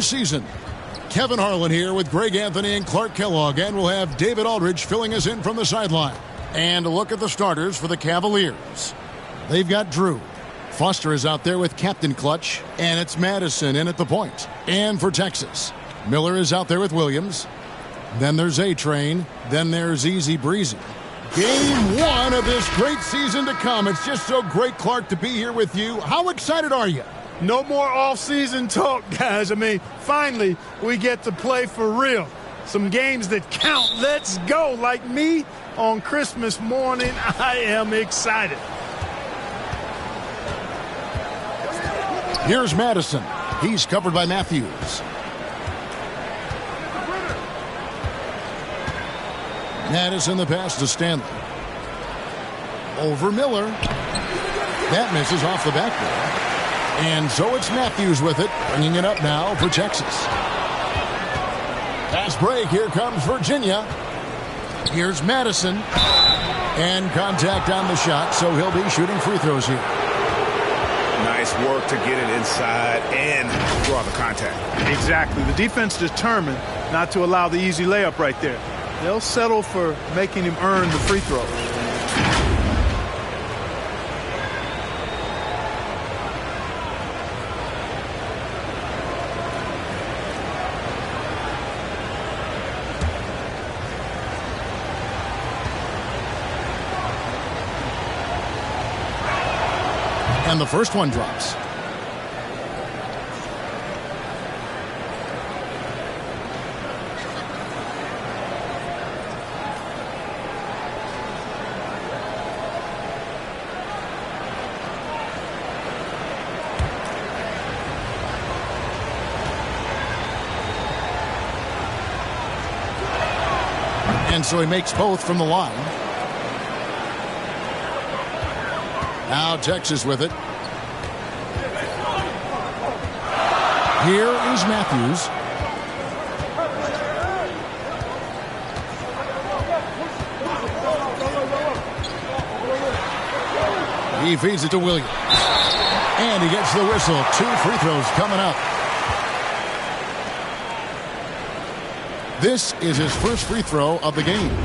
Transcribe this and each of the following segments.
Season. Kevin Harlan here with Greg Anthony and Clark Kellogg, and we'll have David Aldridge filling us in from the sideline. And a look at the starters for the Cavaliers. They've got Drew. Foster is out there with Captain Clutch, and it's Madison in at the point. And for Texas, Miller is out there with Williams. Then there's A-Train. Then there's Easy Breezy. Game one of this great season to come. It's just so great, Clark, to be here with you. How excited are you? No more off-season talk, guys. I mean, finally, we get to play for real. Some games that count. Let's go. Like me on Christmas morning, I am excited. Here's Madison. He's covered by Matthews. Madison the pass to Stanley. Over Miller. That misses off the backboard. And so it's Matthews with it, bringing it up now for Texas. Pass break, here comes Virginia. Here's Madison. And contact on the shot, so he'll be shooting free throws here. Nice work to get it inside and draw the contact. Exactly. The defense determined not to allow the easy layup right there. They'll settle for making him earn the free throws. And the first one drops. And so he makes both from the line. Now Texas with it. Here is Matthews. He feeds it to Williams. And he gets the whistle. 2 free throws coming up. This is his first free throw of the game.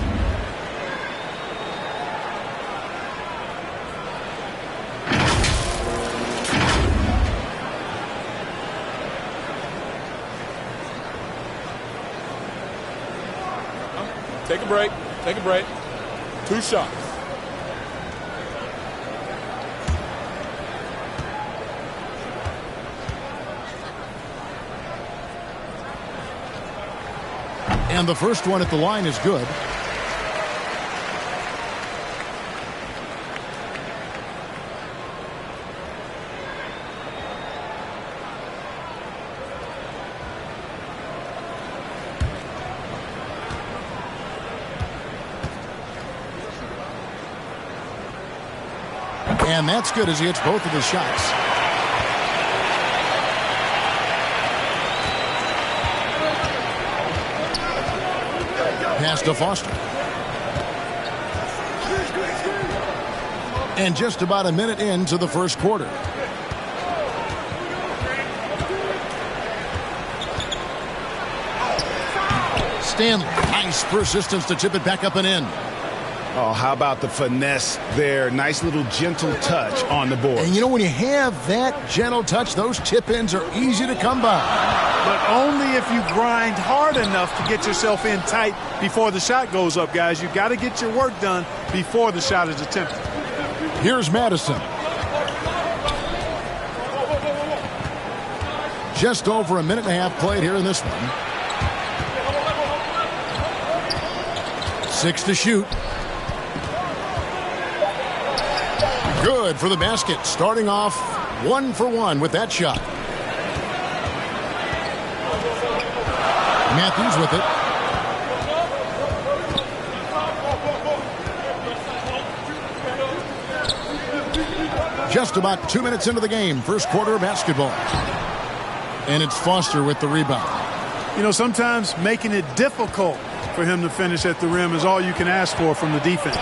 Take a break. Take a break. 2 shots. And the first one at the line is good. And that's good as he hits both of his shots. Pass to Foster. And just about a minute into the first quarter. Stanley, nice persistence to chip it back up and in. Oh, how about the finesse there? Nice little gentle touch on the board. And you know, when you have that gentle touch, those tip-ins are easy to come by. But only if you grind hard enough to get yourself in tight before the shot goes up, guys. You've got to get your work done before the shot is attempted. Here's Madison. Just over a minute and a half played here in this one. 6 to shoot. Good for the basket. Starting off 1 for 1 with that shot. Matthews with it. Just about 2 minutes into the game. First quarter of basketball. And it's Foster with the rebound. You know, sometimes making it difficult for him to finish at the rim is all you can ask for from the defense.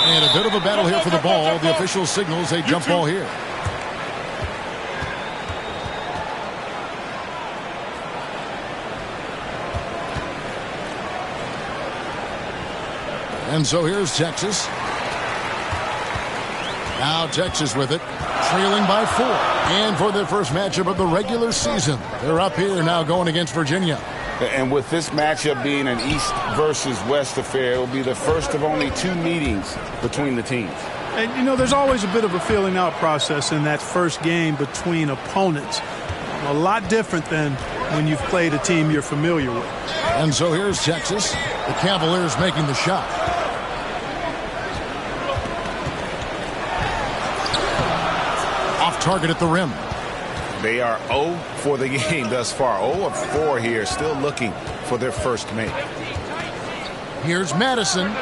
And a bit of a battle here for the ball. The official signals a jump ball here. And so here's Texas. Now Texas with it, trailing by 4. And for their first matchup of the regular season, they're up here now going against Virginia. And with this matchup being an East versus West affair, it will be the first of only 2 meetings between the teams. And, you know, there's always a bit of a feeling out process in that first game between opponents. A lot different than when you've played a team you're familiar with. And so here's Texas. The Cavaliers making the shot. Off target at the rim. They are 0 for the game thus far. 0 of 4 here, still looking for their first make. Here's Madison.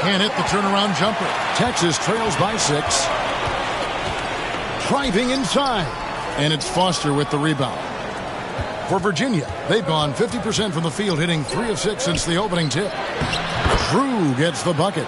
Can't hit the turnaround jumper. Texas trails by 6. Driving inside. And it's Foster with the rebound. For Virginia, they've gone 50% from the field, hitting 3 of 6 since the opening tip. Drew gets the bucket.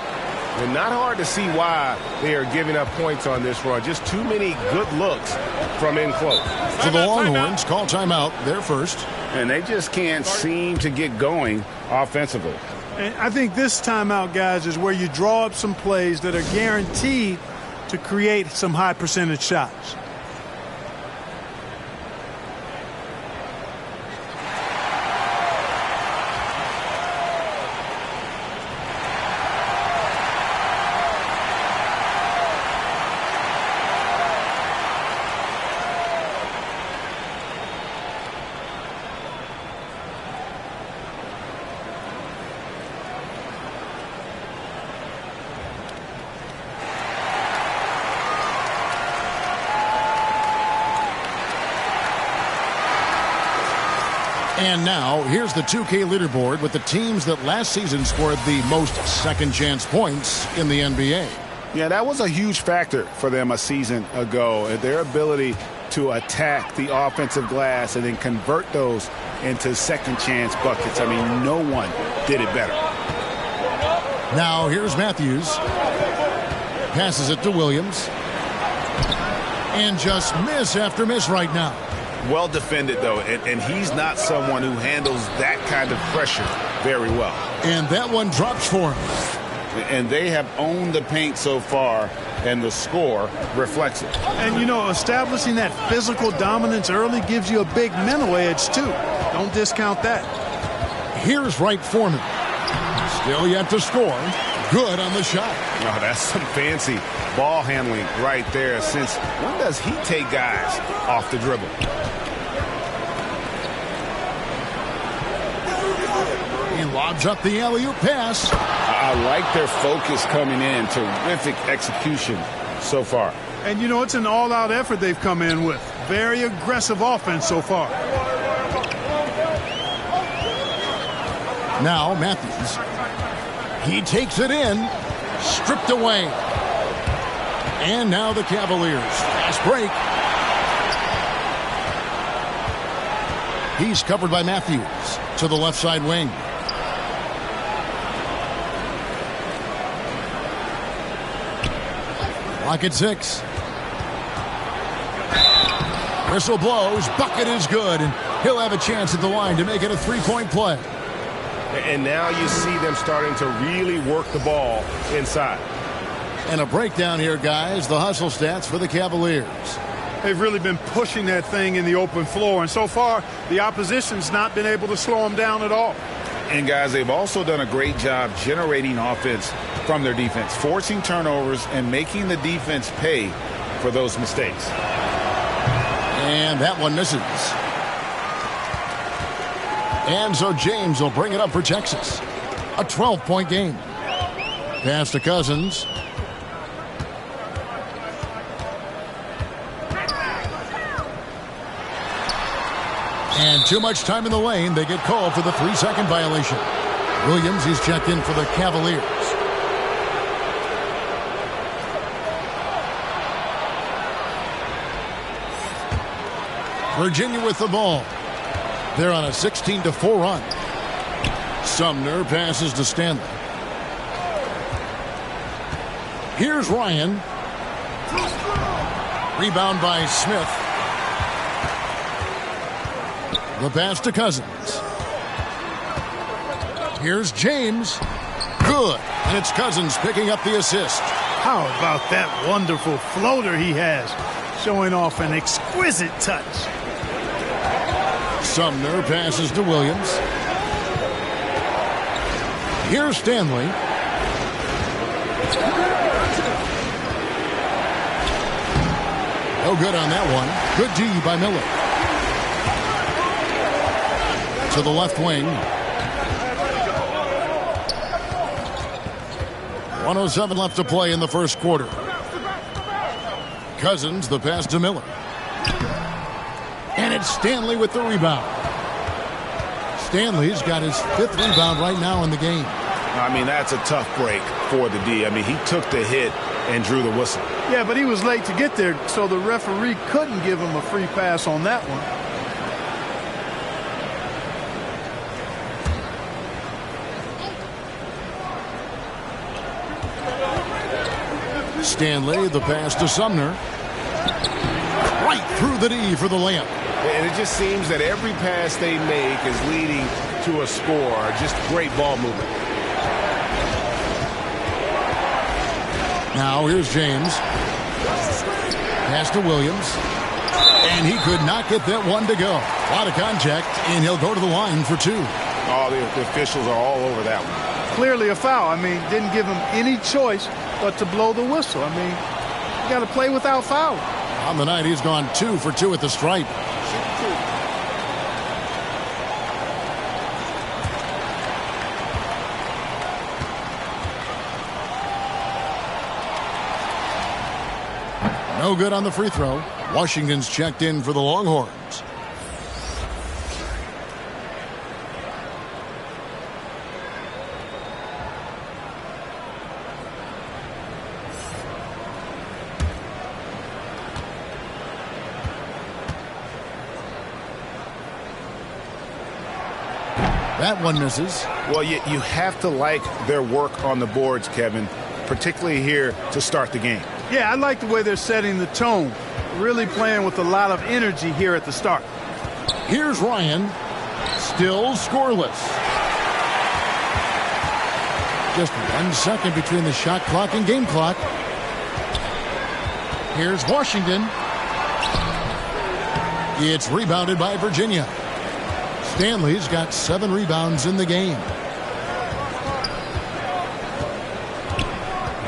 And not hard to see why they are giving up points on this run. Just too many good looks from in close. So the Longhorns call timeout. They're first. And they just can't seem to get going offensively. And I think this timeout, guys, is where you draw up some plays that are guaranteed to create some high percentage shots. And now, here's the 2K leaderboard with the teams that last season scored the most second-chance points in the NBA. Yeah, that was a huge factor for them a season ago. Their ability to attack the offensive glass and then convert those into second-chance buckets. I mean, no one did it better. Now, here's Matthews. Passes it to Williams. And just miss after miss right now. Well defended, though, and he's not someone who handles that kind of pressure very well. And that one drops for him. And they have owned the paint so far, and the score reflects it. And, you know, establishing that physical dominance early gives you a big mental edge, too. Don't discount that. Here's Wright Foreman. Still yet to score. Good on the shot. Oh, that's some fancy ball handling right there. Since when does he take guys off the dribble? He lobs up the alley-oop pass. I like their focus coming in. Terrific execution so far. And, you know, it's an all-out effort they've come in with. Very aggressive offense so far. Now Matthews. He takes it in. Stripped away. And now the Cavaliers. Fast break. He's covered by Matthews to the left side wing. Lock at 6. Whistle blows. Bucket is good. And he'll have a chance at the line to make it a three-point play. And now you see them starting to really work the ball inside. And a breakdown here, guys. The hustle stats for the Cavaliers. They've really been pushing that thing in the open floor. And so far, the opposition's not been able to slow them down at all. And, guys, they've also done a great job generating offense from their defense, forcing turnovers and making the defense pay for those mistakes. And that one misses. And so James will bring it up for Texas. A 12-point game. Pass to Cousins. And too much time in the lane. They get called for the 3-second violation. Williams, he's checked in for the Cavaliers. Virginia with the ball. They're on a 16-4 run. Sumner passes to Stanley. Here's Ryan. Rebound by Smith. The pass to Cousins. Here's James. Good. And it's Cousins picking up the assist. How about that wonderful floater he has, showing off an exquisite touch. Sumner passes to Williams. Here's Stanley. No good on that one. Good D by Miller. To the left wing. 1:07 left to play in the first quarter. Cousins, the pass to Miller. And it's Stanley with the rebound. Stanley's got his 5th rebound right now in the game. I mean, that's a tough break for the D. I mean, he took the hit and drew the whistle. Yeah, but he was late to get there, so the referee couldn't give him a free pass on that one. Stanley, the pass to Sumner. Right through the D for the layup. And it just seems that every pass they make is leading to a score. Just great ball movement. Now here's James. Pass to Williams. And he could not get that one to go. A lot of contact, and he'll go to the line for 2. Oh, the officials are all over that one. Clearly a foul. I mean, didn't give him any choice but to blow the whistle. I mean, you got to play without fouling. On the night, he's gone 2 for 2 at the stripe. No good on the free throw. Washington's checked in for the Longhorns. That one misses. Well, you have to like their work on the boards, Kevin, particularly here to start the game. Yeah, I like the way they're setting the tone. Really playing with a lot of energy here at the start. Here's Ryan. Still scoreless. Just 1 second between the shot clock and game clock. Here's Washington. It's rebounded by Virginia. Stanley's got 7 rebounds in the game.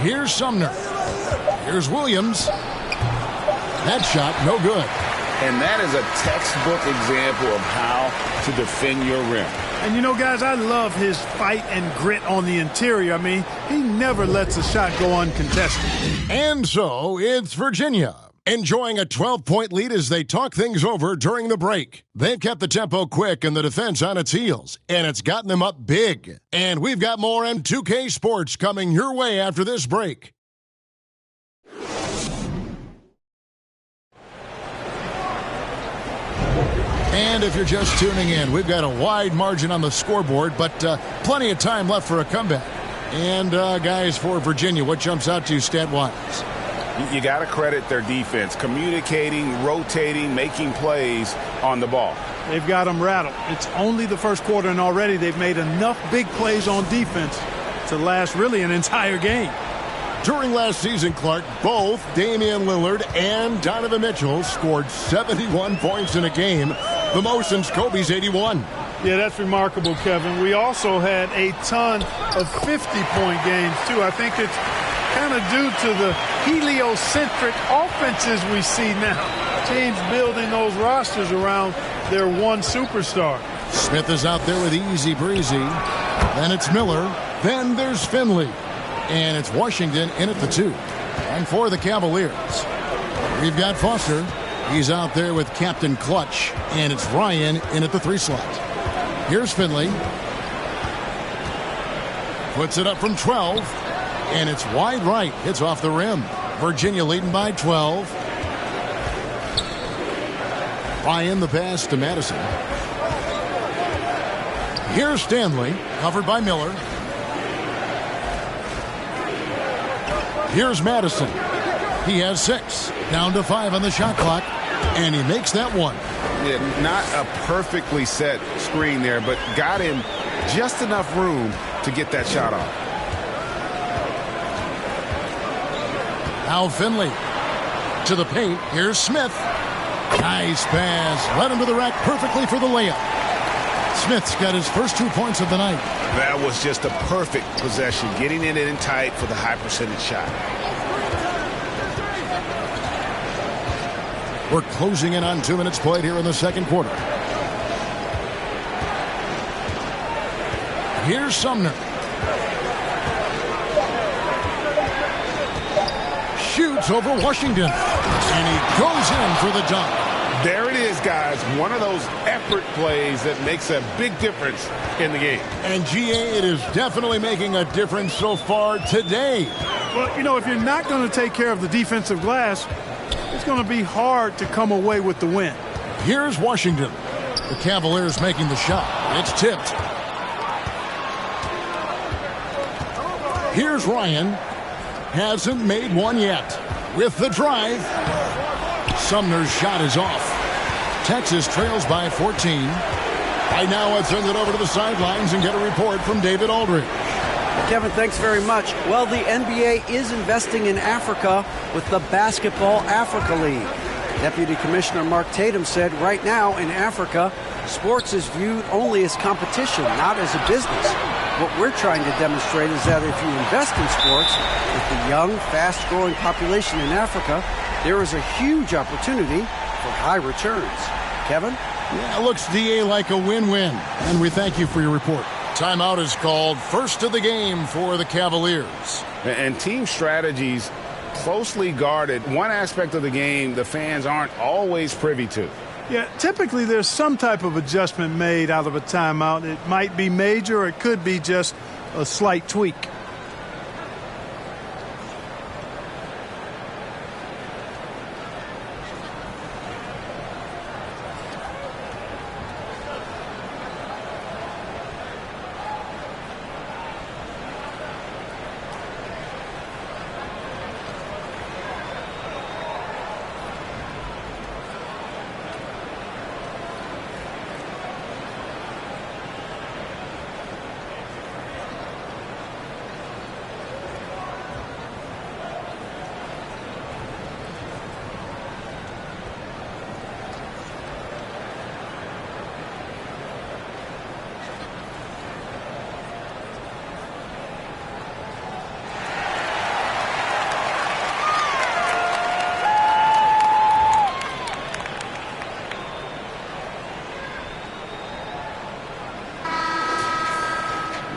Here's Sumner. Here's Williams. That shot, no good. And that is a textbook example of how to defend your rim. And you know, guys, I love his fight and grit on the interior. I mean, he never lets a shot go uncontested. And so it's Virginia, enjoying a 12-point lead as they talk things over during the break. They've kept the tempo quick and the defense on its heels, and it's gotten them up big. And we've got more M2K Sports coming your way after this break. And if you're just tuning in, we've got a wide margin on the scoreboard, but plenty of time left for a comeback. And, guys, for Virginia, what jumps out to you stat-wise? You got to credit their defense, communicating, rotating, making plays on the ball. They've got them rattled. It's only the first quarter, and already they've made enough big plays on defense to last really an entire game. During last season, Clark, both Damian Lillard and Donovan Mitchell scored 71 points in a game, the most since Kobe's 81. Yeah, that's remarkable, Kevin. We also had a ton of 50-point games, too. I think it's kind of due to the heliocentric offenses we see now. Teams building those rosters around their one superstar. Smith is out there with easy breezy. Then it's Miller. Then there's Finley. And it's Washington in at the 2. And for the Cavaliers, we've got Foster. He's out there with Captain Clutch. And it's Ryan in at the 3 slot. Here's Finley. Puts it up from 12. And it's wide right. It's off the rim. Virginia leading by 12. Ryan the pass to Madison. Here's Stanley, covered by Miller. Here's Madison. He has 6. Down to 5 on the shot clock. And he makes that one. Yeah, not a perfectly set screen there, but got in just enough room to get that shot off. Now Finley to the paint. Here's Smith. Nice pass. Led him to the rack perfectly for the layup. Smith's got his first 2 points of the night. That was just a perfect possession, getting it in tight for the high percentage shot. We're closing in on 2 minutes played here in the second quarter. Here's Sumner. Shoots over Washington. And he goes in for the dunk. There it is, guys. One of those effort plays that makes a big difference in the game. And GA, it is definitely making a difference so far today. Well, you know, if you're not going to take care of the defensive glass, it's going to be hard to come away with the win. Here's Washington. The Cavaliers making the shot. It's tipped. Here's Ryan. Hasn't made one yet. With the drive. Sumner's shot is off. Texas trails by 14. Right now, let's send it over to the sidelines and get a report from David Aldridge. Kevin, thanks very much. Well, the NBA is investing in Africa with the Basketball Africa League. Deputy Commissioner Mark Tatum said right now in Africa, sports is viewed only as competition, not as a business. What we're trying to demonstrate is that if you invest in sports, with the young, fast-growing population in Africa, there is a huge opportunity for high returns. Kevin? Yeah, looks, DA, like a win-win. And we thank you for your report. Timeout is called. First of the game for the Cavaliers. And team strategies closely guarded. One aspect of the game the fans aren't always privy to. Yeah, typically there's some type of adjustment made out of a timeout. It might be major or it could be just a slight tweak.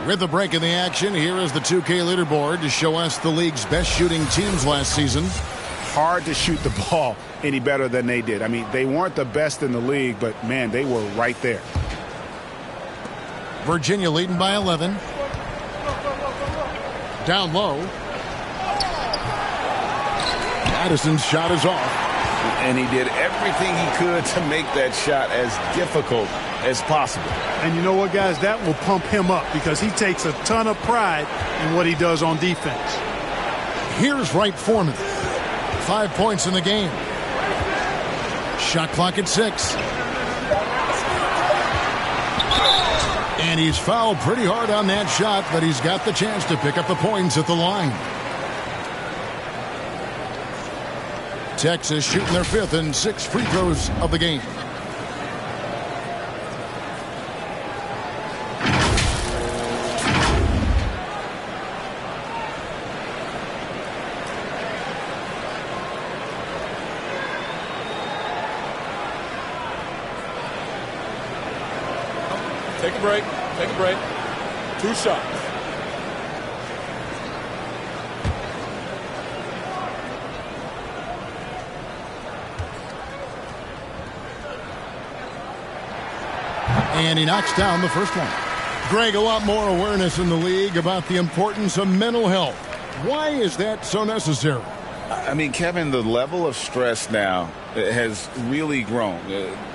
With the break in the action, here is the 2K leaderboard to show us the league's best shooting teams last season. Hard to shoot the ball any better than they did. I mean, they weren't the best in the league, but, man, they were right there. Virginia leading by 11. Down low. Madison's shot is off. And he did everything he could to make that shot as difficult as possible. And you know what, guys? That will pump him up because he takes a ton of pride in what he does on defense. Here's Wright Foreman. 5 points in the game. Shot clock at 6. And he's fouled pretty hard on that shot, but he's got the chance to pick up the points at the line. Texas shooting their 5th and 6 free throws of the game. Take a break. Take a break. 2 shots. And he knocks down the first one. Greg, a lot more awareness in the league about the importance of mental health. Why is that so necessary? I mean, Kevin, the level of stress now has really grown.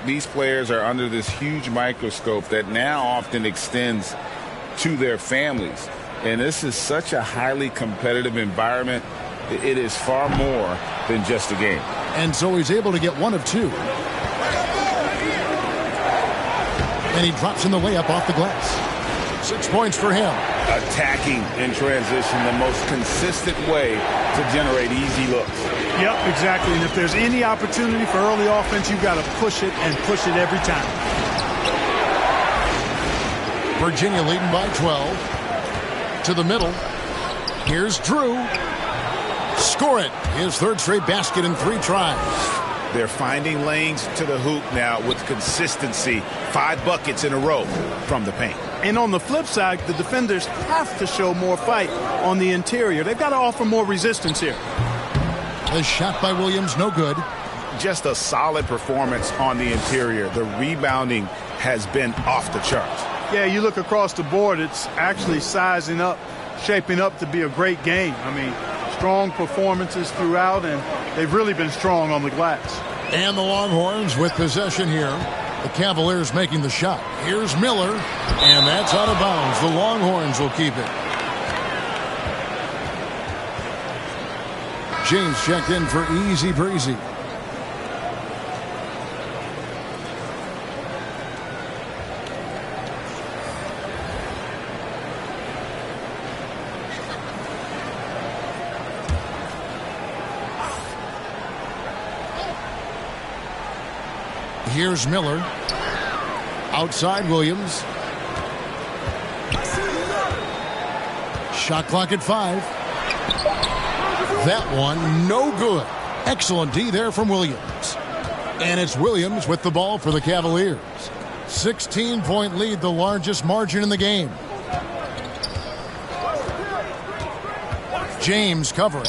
These players are under this huge microscope that now often extends to their families. And this is such a highly competitive environment. It is far more than just a game. And so he's able to get 1 of 2. And he drops in the layup off the glass. 6 points for him. attacking in transition, the most consistent way to generate easy looks. Yep, exactly. And if there's any opportunity for early offense, you've got to push it and push it every time. Virginia leading by 12. To the middle. Here's Drew. Score it. His third straight basket in 3 tries. They're finding lanes to the hoop now with consistency. 5 buckets in a row from the paint. And on the flip side, the defenders have to show more fight on the interior. They've got to offer more resistance here. The shot by Williams, no good. Just a solid performance on the interior. The rebounding has been off the charts. Yeah, you look across the board, it's actually sizing up, shaping up to be a great game. I mean, strong performances throughout, and they've really been strong on the glass. And the Longhorns with possession here. The Cavaliers making the shot. Here's Miller, and that's out of bounds. The Longhorns will keep it. James checked in for easy breezy. Here's Miller. Outside Williams. Shot clock at 5. That one, no good. Excellent D there from Williams. And it's Williams with the ball for the Cavaliers. 16-point lead, the largest margin in the game. James covering.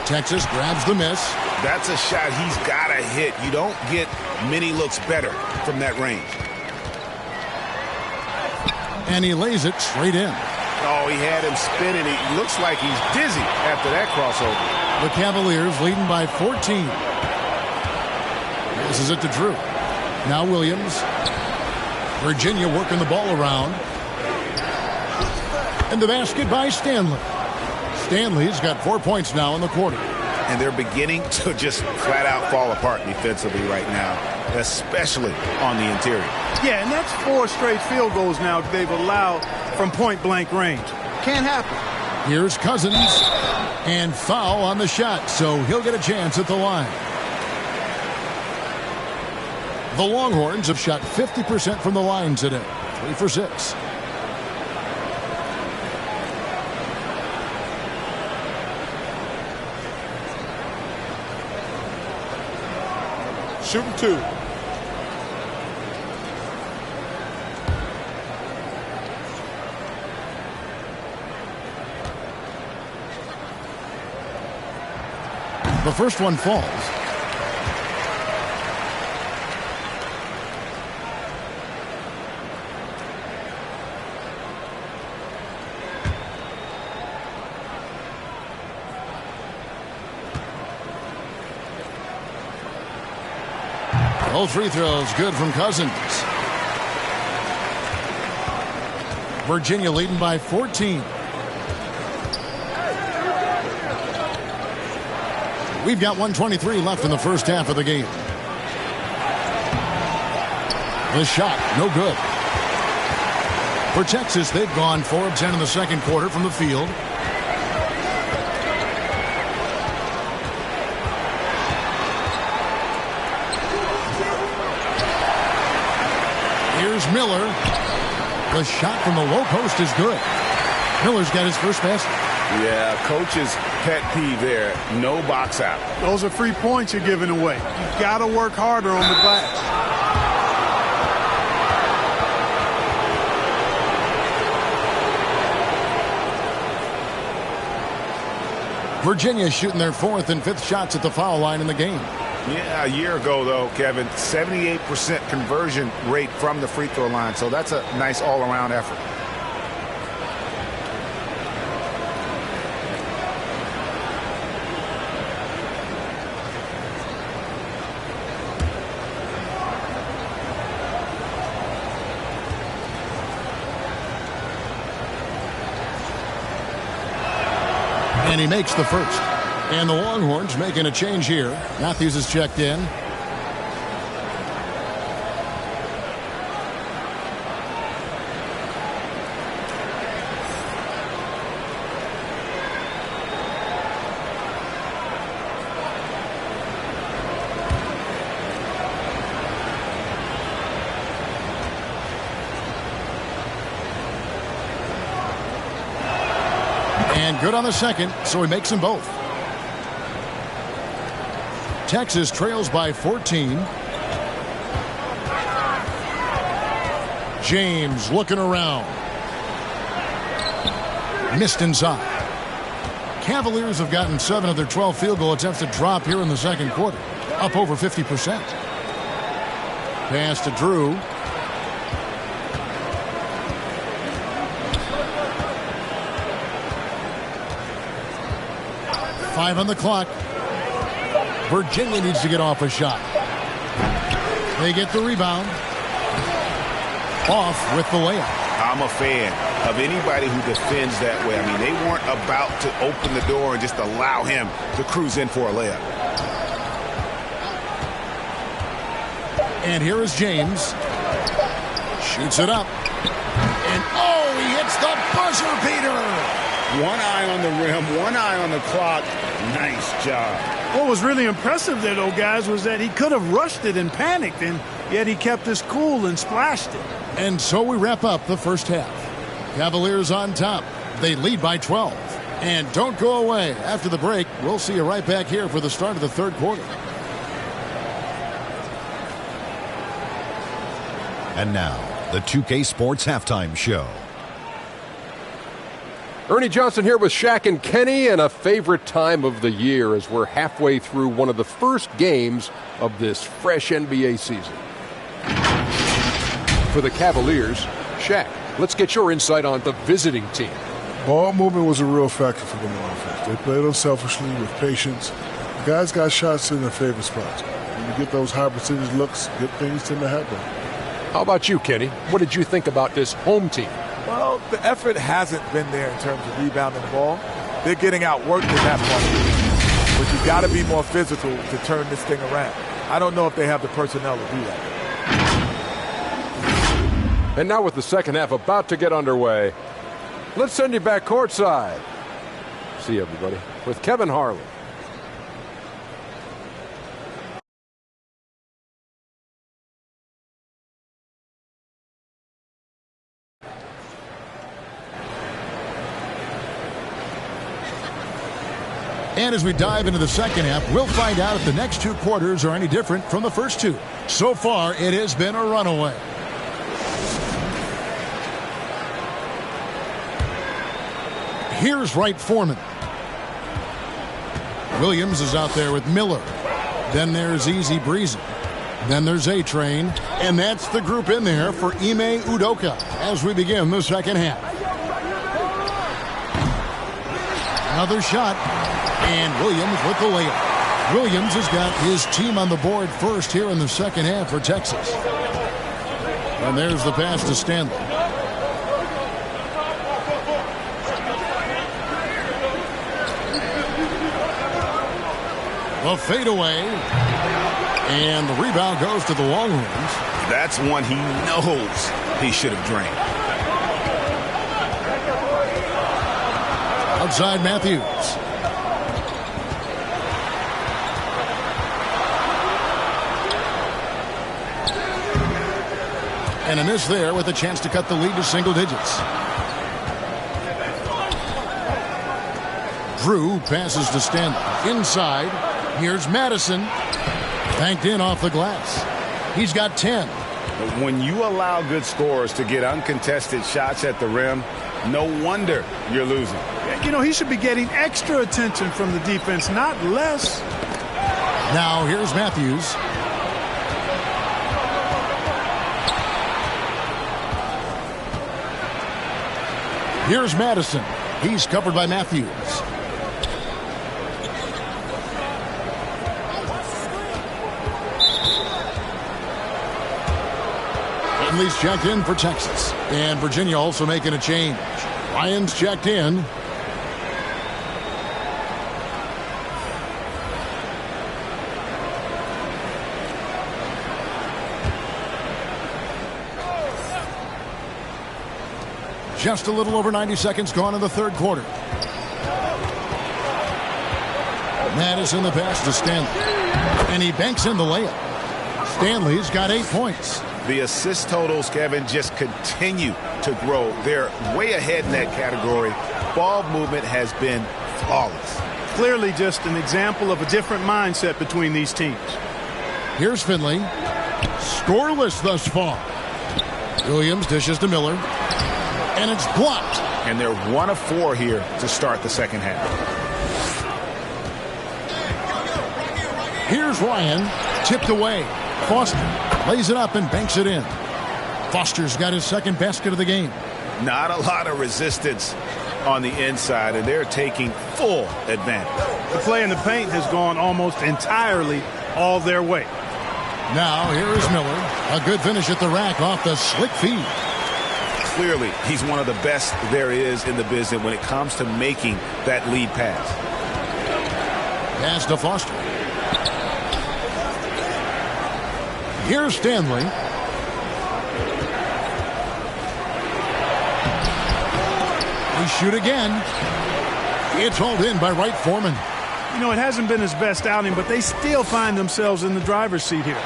Texas grabs the miss. That's a shot he's got to hit. You don't get many looks better from that range. And he lays it straight in. Oh, he had him spinning. He looks like he's dizzy after that crossover. The Cavaliers leading by 14. This is it to Drew. Now Williams. Virginia working the ball around. And the basket by Stanley. Stanley's got 4 points now in the quarter. And they're beginning to just flat out fall apart defensively right now, especially on the interior. Yeah, and that's 4 straight field goals now they've allowed from point-blank range. Can't happen. Here's Cousins. And foul on the shot, so he'll get a chance at the line. The Longhorns have shot 50% from the line today. 3 for 6. Shooting 2. The first one falls. All free throws good from Cousins. Virginia leading by 14. We've got 1:23 left in the first half of the game. The shot, no good. For Texas, they've gone 4 of 10 in the second quarter from the field. Here's Miller. The shot from the low post is good. Miller's got his first basket. Yeah, coach's pet peeve there. No box out. Those are free points you're giving away. You've got to work harder on the glass. Virginia shooting their 4th and 5th shots at the foul line in the game. Yeah, a year ago, though, Kevin, 78% conversion rate from the free throw line. So that's a nice all-around effort. And he makes the first. And the Longhorns making a change here. Matthews is checked in. And good on the second, so he makes them both. Texas trails by 14. James looking around. Missed inside. Cavaliers have gotten 7 of their 12 field goal attempts to drop here in the second quarter. Up over 50%. Pass to Drew. Five on the clock. Virginia needs to get off a shot. They get the rebound. Off with the layup. I'm a fan of anybody who defends that way. I mean, they weren't about to open the door and just allow him to cruise in for a layup. And here is James. Shoots it up. And oh, he hits the buzzer beater. One eye on the rim, one eye on the clock. Nice job. What was really impressive there, though, guys, was that he could have rushed it and panicked, and yet he kept his cool and splashed it. And so we wrap up the first half. Cavaliers on top. They lead by 12. And don't go away. After the break, we'll see you right back here for the start of the third quarter. And now, the 2K Sports Halftime Show. Ernie Johnson here with Shaq and Kenny, and a favorite time of the year as we're halfway through one of the first games of this fresh NBA season. For the Cavaliers, Shaq, let's get your insight on the visiting team. Ball movement was a real factor for them on offense. They played unselfishly with patience. The guys got shots in their favorite spots. When you get those high percentage looks, good things tend to happen. How about you, Kenny? What did you think about this home team? Well, the effort hasn't been there in terms of rebounding the ball. They're getting outworked in that part. But you've got to be more physical to turn this thing around. I don't know if they have the personnel to do that. And now with the second half about to get underway, let's send you back courtside. See you, everybody, with Kevin Harlan. And as we dive into the second half, we'll find out if the next two quarters are any different from the first two. So far, it has been a runaway. Here's Wright Foreman. Williams is out there with Miller. Then there's Easy Breezy. Then there's A-Train. And that's the group in there for Ime Udoka as we begin the second half. Another shot. And Williams with the layup. Williams has got his team on the board first here in the second half for Texas. And there's the pass to Stanley. The fadeaway. And the rebound goes to the Longhorns. That's one he knows he should have drained. Outside Matthews. And a miss there with a chance to cut the lead to single digits. Drew passes to Stanley. Inside, here's Madison. Banked in off the glass. He's got 10. When you allow good scorers to get uncontested shots at the rim, no wonder you're losing. You know, he should be getting extra attention from the defense, not less. Now here's Matthews. Here's Madison. He's covered by Matthews. Conley's checked in for Texas. And Virginia also making a change. Ryan's checked in. Just a little over 90 seconds gone in the third quarter. Madison the pass to Stanley. And he banks in the layup. Stanley's got 8 points. The assist totals, Kevin, just continue to grow. They're way ahead in that category. Ball movement has been flawless. Clearly just an example of a different mindset between these teams. Here's Finley. Scoreless thus far. Williams dishes to Miller. And it's blocked. And they're 1 of 4 here to start the second half. Here's Ryan. Tipped away. Foster lays it up and banks it in. Foster's got his second basket of the game. Not a lot of resistance on the inside, and they're taking full advantage. The play in the paint has gone almost entirely all their way. Now here is Miller. A good finish at the rack off the slick feed. Clearly, he's one of the best there is in the business when it comes to making that lead pass. Pass to Foster. Here's Stanley. They shoot again. It's hauled in by Wright Foreman. You know, it hasn't been his best outing, but they still find themselves in the driver's seat here.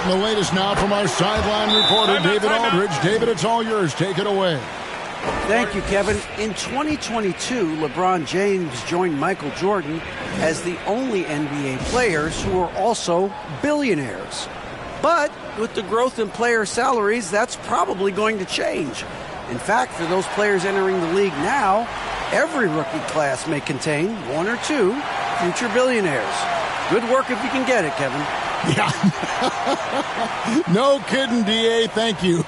And the latest now from our sideline reporter, David Aldridge. David, it's all yours. Take it away. Thank you, Kevin. In 2022, LeBron James joined Michael Jordan as the only NBA players who are also billionaires. But with the growth in player salaries, that's probably going to change. In fact, for those players entering the league now, every rookie class may contain 1 or 2 future billionaires. Good work if you can get it, Kevin. Yeah. No kidding, DA. Thank you.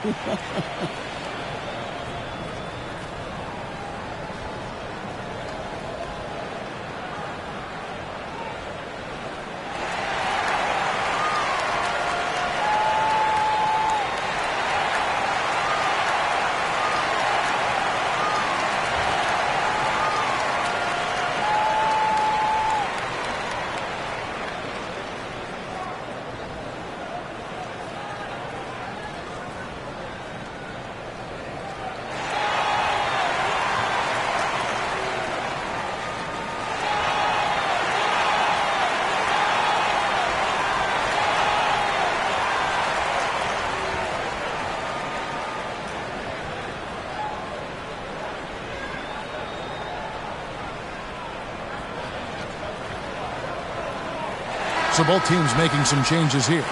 So both teams making some changes here.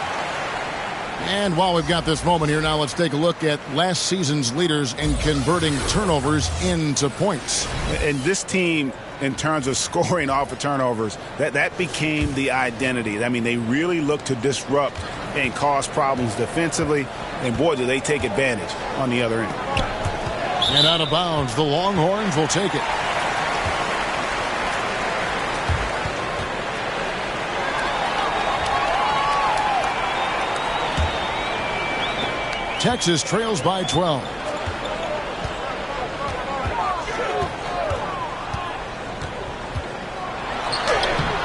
And while we've got this moment here now, let's take a look at last season's leaders in converting turnovers into points. And this team, in terms of scoring off of turnovers, that became the identity. I mean, they really look to disrupt and cause problems defensively. And boy, do they take advantage on the other end. And out of bounds, the Longhorns will take it. Texas trails by 12.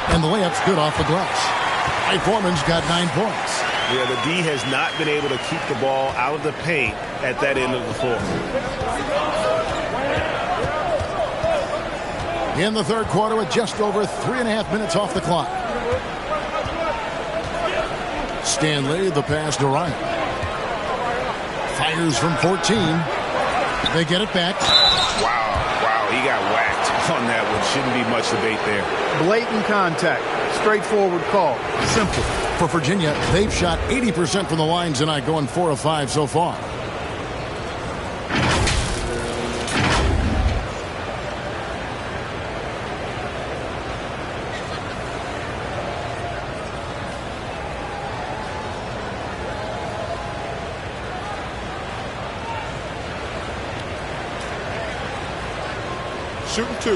And the layup's good off the glass. Wright Foreman's got 9 points. Yeah, the D has not been able to keep the ball out of the paint at that end of the floor. In the third quarter with just over 3.5 minutes off the clock. Stanley, the pass to Ryan. Fires from 14. They get it back. Wow, he got whacked on that one. Shouldn't be much debate there. Blatant contact. Straightforward call. Simple. For Virginia, they've shot 80% from the line tonight, going 4 of 5 so far. Shooting 2.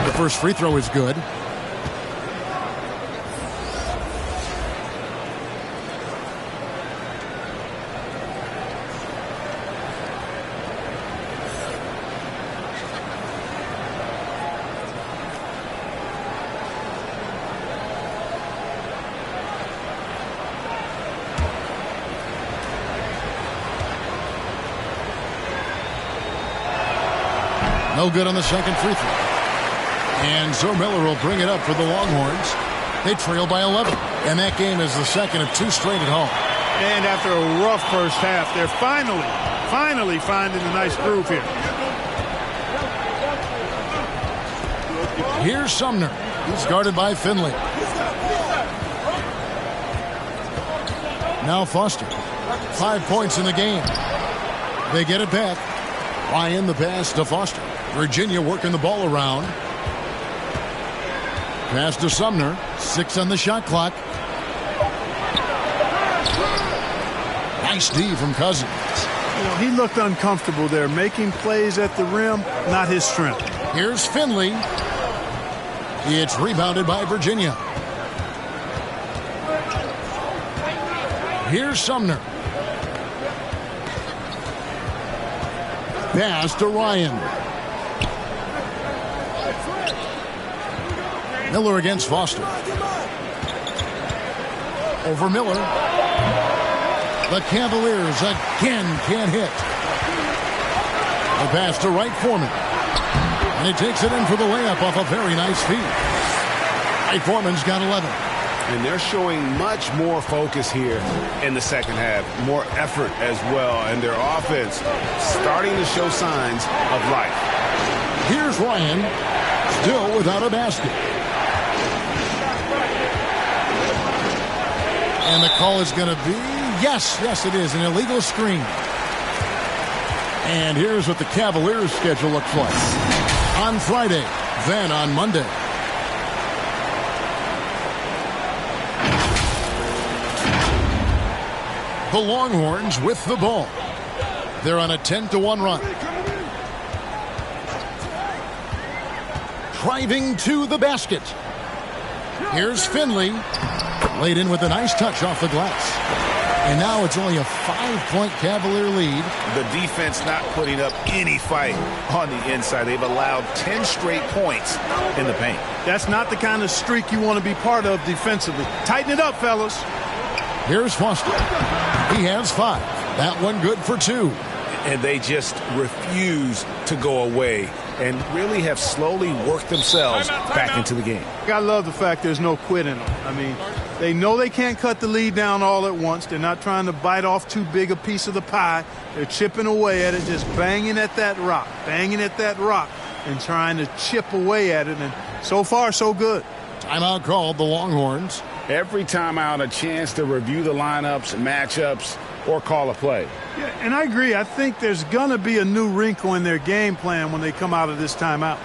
The first free throw is good. No good on the second free throw. And so Miller will bring it up for the Longhorns. They trail by 11. And that game is the second of 2 straight at home. And after a rough first half, they're finally finding a nice groove here. Here's Sumner. He's guarded by Finley. Now Foster. 5 points in the game. They get it back. Ryan the pass to Foster. Virginia working the ball around. Pass to Sumner. 6 on the shot clock. Nice D from Cousins. You know, he looked uncomfortable there, making plays at the rim, not his strength. Here's Finley. It's rebounded by Virginia. Here's Sumner. Pass to Ryan. Miller against Foster. Over Miller. The Cavaliers again can't hit. The pass to Wright Foreman. And he takes it in for the layup off a very nice feed. Wright Foreman's got 11. And they're showing much more focus here in the second half. More effort as well. And their offense starting to show signs of life. Here's Ryan. Still without a basket. And the call is going to be, yes, it is, an illegal screen. And here's what the Cavaliers' schedule looks like. On Friday, then on Monday. The Longhorns with the ball. They're on a 10-1 run. Driving to the basket. Here's Finley. Laid in with a nice touch off the glass. And now it's only a 5-point Cavalier lead. The defense not putting up any fight on the inside. They've allowed 10 straight points in the paint. That's not the kind of streak you want to be part of defensively. Tighten it up, fellas. Here's Foster. He has 5. That one good for 2. And they just refuse to go away and really have slowly worked themselves back into the game. I love the fact there's no quit in them. I mean, they know they can't cut the lead down all at once. They're not trying to bite off too big a piece of the pie. They're chipping away at it, just banging at that rock, and trying to chip away at it. And so far, so good. Timeout called, the Longhorns. Every timeout, a chance to review the lineups, matchups, or call a play. Yeah, and I agree. I think there's going to be a new wrinkle in their game plan when they come out of this timeout.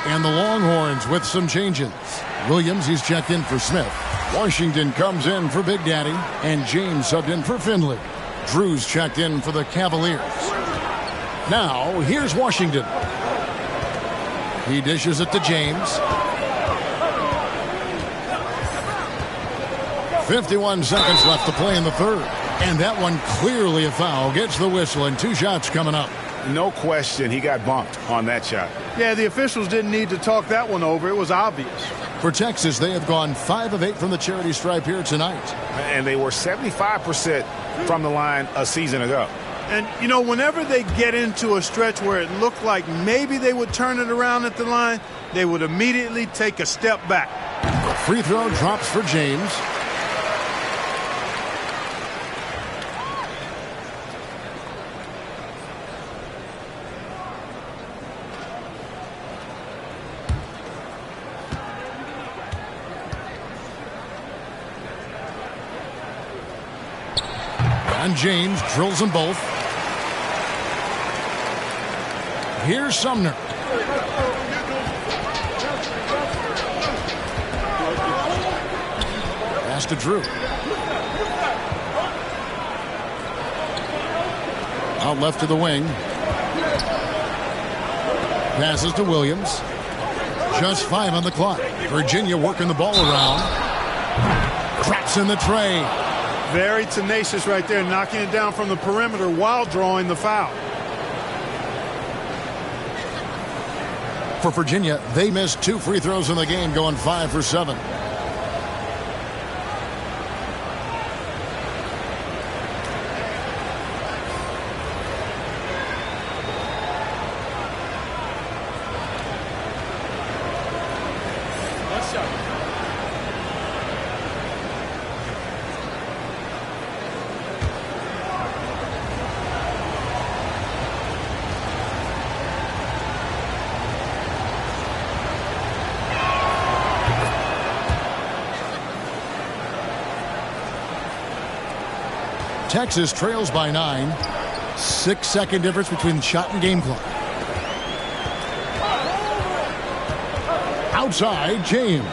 And the Longhorns with some changes. Williams, he's checked in for Smith. Washington comes in for Big Daddy. And James subbed in for Finley. Drew's checked in for the Cavaliers. Now, here's Washington. He dishes it to James. 51 seconds left to play in the third. And that one clearly a foul. Gets the whistle and 2 shots coming up. No question he got bumped on that shot. Yeah, the officials didn't need to talk that one over. It was obvious. For Texas, they have gone 5 of 8 from the charity stripe here tonight. And they were 75% from the line a season ago. And, you know, whenever they get into a stretch where it looked like maybe they would turn it around at the line, they would immediately take a step back. The free throw drops for James. And James drills them both. Here's Sumner. Pass to Drew. Out left to the wing. Passes to Williams. Just 5 on the clock. Virginia working the ball around. Traps in the tray. Very tenacious right there, knocking it down from the perimeter while drawing the foul. For Virginia, they missed 2 free throws in the game, going 5 for 7. Texas trails by 9. 6-second difference between shot and game clock. Outside, James.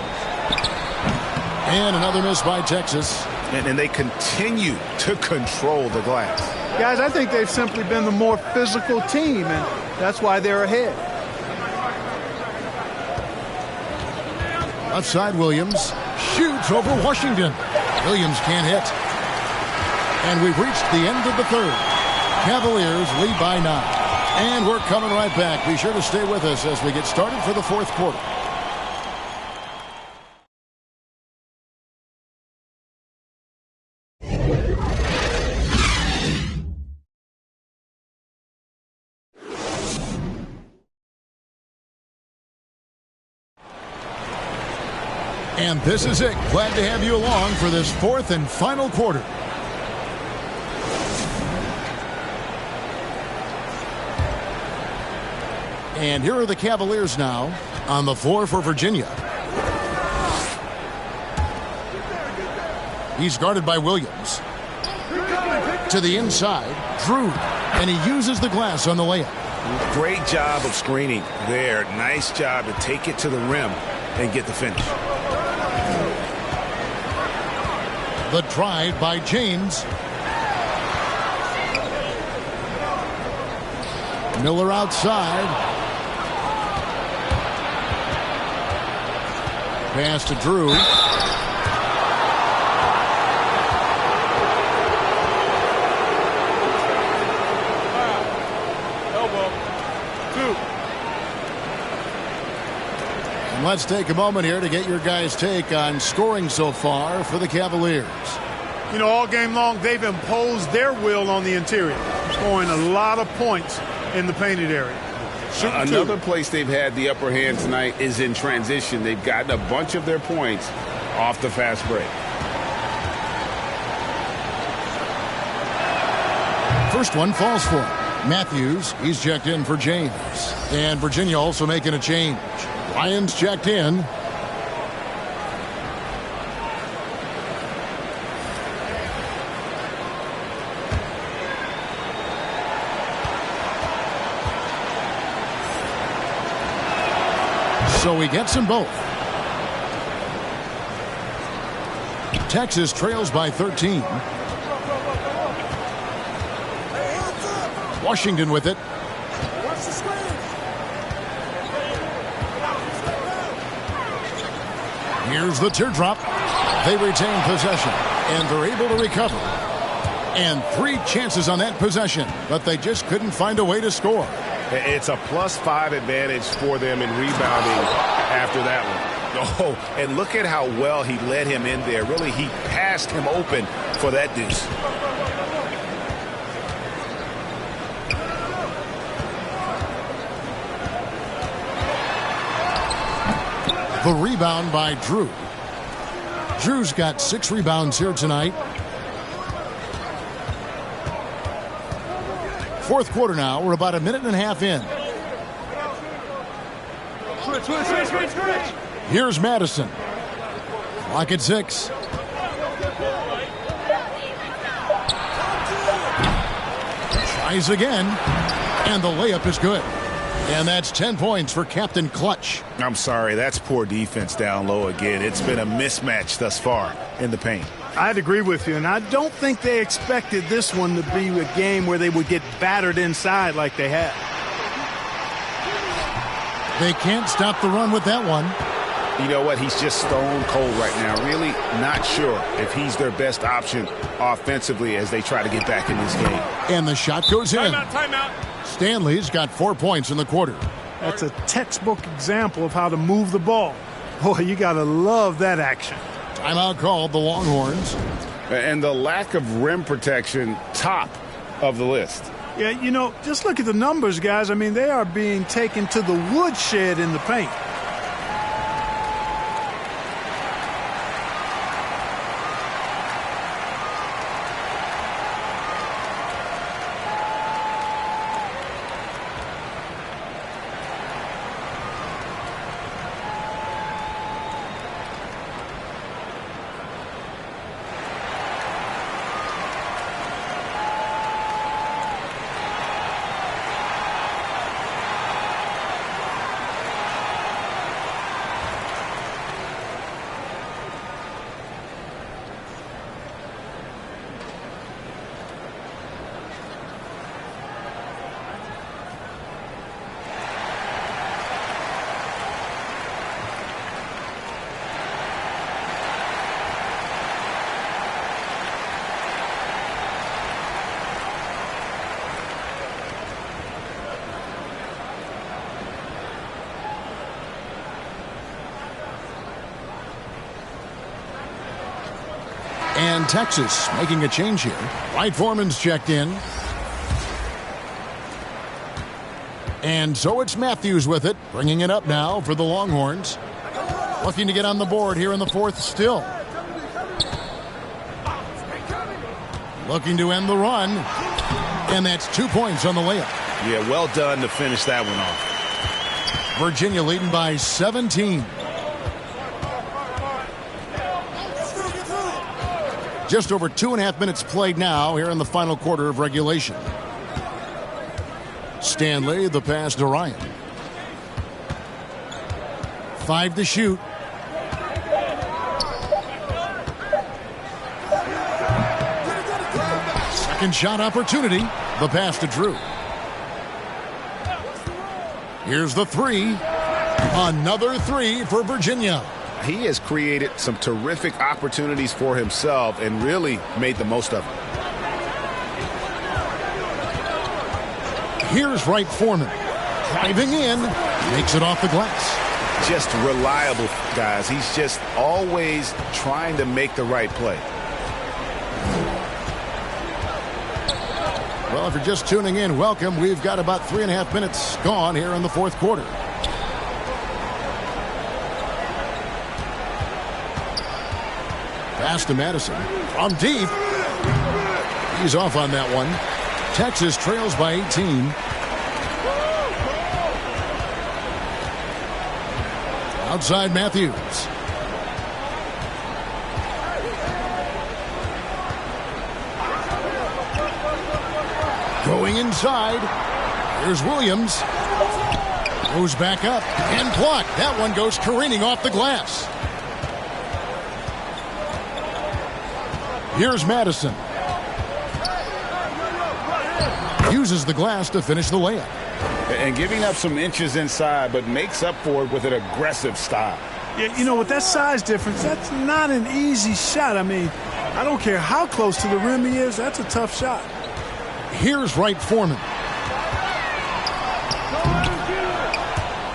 And another miss by Texas. And they continue to control the glass. Guys, I think they've simply been the more physical team, and that's why they're ahead. Outside, Williams shoots over Washington. Williams can't hit. And we've reached the end of the third. Cavaliers lead by 9. And we're coming right back. Be sure to stay with us as we get started for the fourth quarter. And this is it. Glad to have you along for this fourth and final quarter. And here are the Cavaliers now on the floor for Virginia. He's guarded by Williams. To the inside, Drew. And he uses the glass on the layup. Great job of screening there. Nice job to take it to the rim and get the finish. The drive by James. Miller outside. Pass to Drew. Elbow. 2. And let's take a moment here to get your guys' take on scoring so far for the Cavaliers. You know, all game long, they've imposed their will on the interior, scoring a lot of points in the painted area. Another place they've had the upper hand tonight is in transition. They've gotten a bunch of their points off the fast break. First one falls for Matthews. He's checked in for James. And Virginia also making a change. Lyons checked in. So he gets them both. Texas trails by 13. Washington with it. Here's the teardrop. They retain possession, and they're able to recover. And 3 chances on that possession, but they just couldn't find a way to score. It's a +5 advantage for them in rebounding after that one. Oh, and look at how well he led him in there. Really, he passed him open for that deuce. The rebound by Drew. Drew's got 6 rebounds here tonight. Fourth quarter now. We're about a minute and a half in. Here's Madison. Clock at 6. Tries again, and the layup is good. And that's 10 points for Captain Clutch. I'm sorry, that's poor defense down low again. It's been a mismatch thus far in the paint. I'd agree with you, and I don't think they expected this one to be a game where they would get battered inside like they have. They can't stop the run with that one. You know what? He's just stone cold right now. Really not sure if he's their best option offensively as they try to get back in this game. And the shot goes in. Timeout. Stanley's got 4 points in the quarter. That's a textbook example of how to move the ball. Boy, you got to love that action. Timeout called the Longhorns. And the lack of rim protection, top of the list. Yeah, you know, just look at the numbers, guys. I mean, they are being taken to the woodshed in the paint. And Texas making a change here. Wright Foreman's checked in. And so it's Matthews with it, bringing it up now for the Longhorns. Looking to get on the board here in the fourth still. Looking to end the run. And that's 2 points on the layup. Yeah, well done to finish that one off. Virginia leading by 17. Just over 2.5 minutes played now here in the final quarter of regulation. Stanley, the pass to Ryan. 5 to shoot. Second shot opportunity. The pass to Drew. Here's the three. Another three for Virginia. He has created some terrific opportunities for himself and really made the most of it. Here's Wright Foreman. Driving in. Makes it off the glass. Just reliable, guys. He's just always trying to make the right play. Well, if you're just tuning in, welcome. We've got about 3.5 minutes gone here in the fourth quarter. Pass to Madison. From deep. He's off on that one. Texas trails by 18. Outside Matthews. Going inside. Here's Williams. Goes back up and blocked. That one goes careening off the glass. Here's Madison. Uses the glass to finish the layup. And giving up some inches inside, but makes up for it with an aggressive style. Yeah, you know, with that size difference, that's not an easy shot. I mean, I don't care how close to the rim he is, that's a tough shot. Here's Wright Foreman.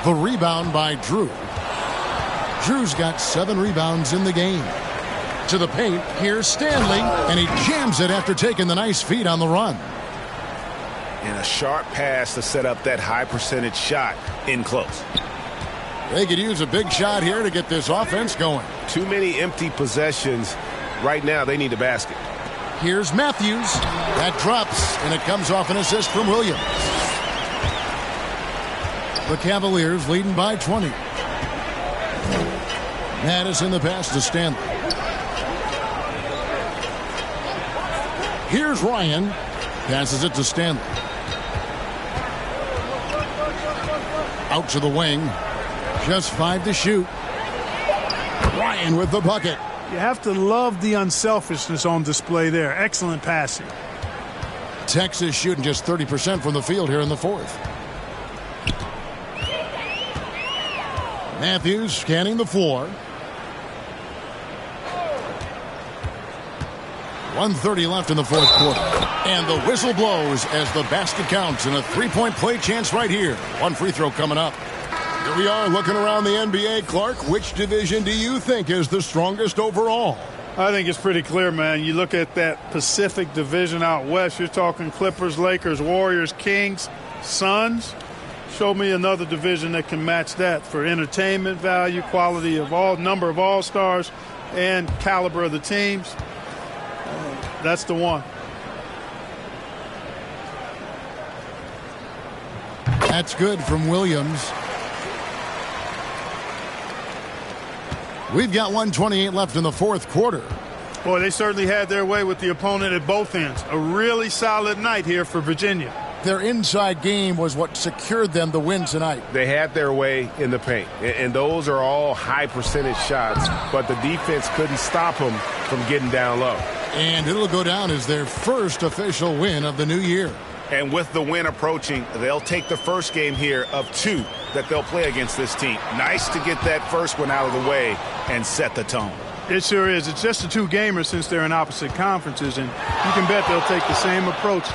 The rebound by Drew. Drew's got 7 rebounds in the game. To the paint, here's Stanley, and he jams it after taking the nice feed on the run. And a sharp pass to set up that high percentage shot in close. They could use a big shot here to get this offense going. Too many empty possessions. Right now, they need a basket. Here's Matthews. That drops, and it comes off an assist from Williams. The Cavaliers leading by 20. Madison the pass to Stanley. Here's Ryan. Passes it to Stanley. Out to the wing. Just 5 to shoot. Ryan with the bucket. You have to love the unselfishness on display there. Excellent passing. Texas shooting just 30% from the field here in the fourth. Matthews scanning the floor. 1:30 left in the fourth quarter. And the whistle blows as the basket counts and a three-point play chance right here. One free throw coming up. Here we are looking around the NBA. Clark, which division do you think is the strongest overall? I think it's pretty clear, man. You look at that Pacific Division out west, you're talking Clippers, Lakers, Warriors, Kings, Suns. Show me another division that can match that for entertainment value, quality of number of all-stars, and caliber of the teams. That's the one. That's good from Williams. We've got 1:28 left in the fourth quarter. Boy, they certainly had their way with the opponent at both ends. A really solid night here for Virginia. Their inside game was what secured them the win tonight. They had their way in the paint, and those are all high percentage shots, but the defense couldn't stop them from getting down low. And it'll go down as their first official win of the new year. And with the win approaching, they'll take the first game here of 2 that they'll play against this team. Nice to get that first one out of the way and set the tone. It sure is. It's just a 2-gamer since they're in opposite conferences, and you can bet they'll take the same approach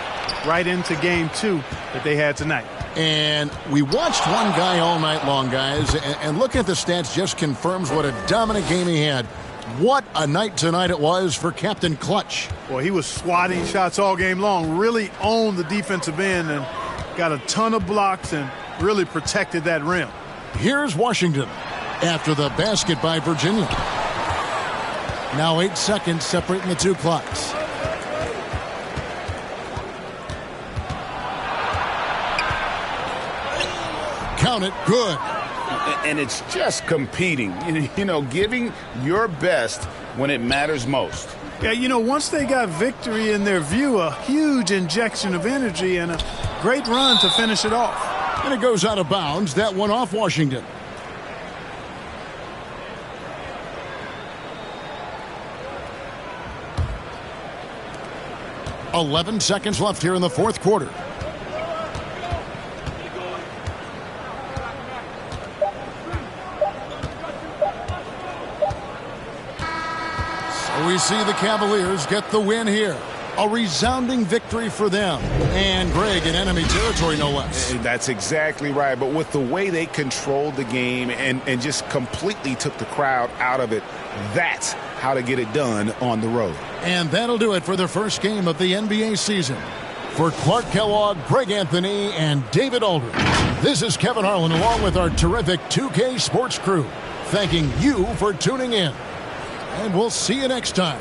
right into game 2 that they had tonight. And we watched one guy all night long, guys, and looking at the stats just confirms what a dominant game he had. What a night tonight it was for Captain Clutch. Well, he was swatting shots all game long, really owned the defensive end and got a ton of blocks and really protected that rim. Here's Washington after the basket by Virginia. Now 8 seconds separating the two clocks. Count it, good. And it's just competing, you know, giving your best when it matters most. Yeah, you know, once they got victory in their view, a huge injection of energy and a great run to finish it off. And it goes out of bounds. That one off Washington. "11 seconds left here in the fourth quarter. So we see the Cavaliers get the win here. A resounding victory for them. And Greg in enemy territory, no less. That's exactly right. But with the way they controlled the game and just completely took the crowd out of it, that's how to get it done on the road. And that'll do it for the first game of the NBA season. For Clark Kellogg, Greg Anthony, and David Aldridge, this is Kevin Harlan along with our terrific 2K Sports crew, thanking you for tuning in. And we'll see you next time.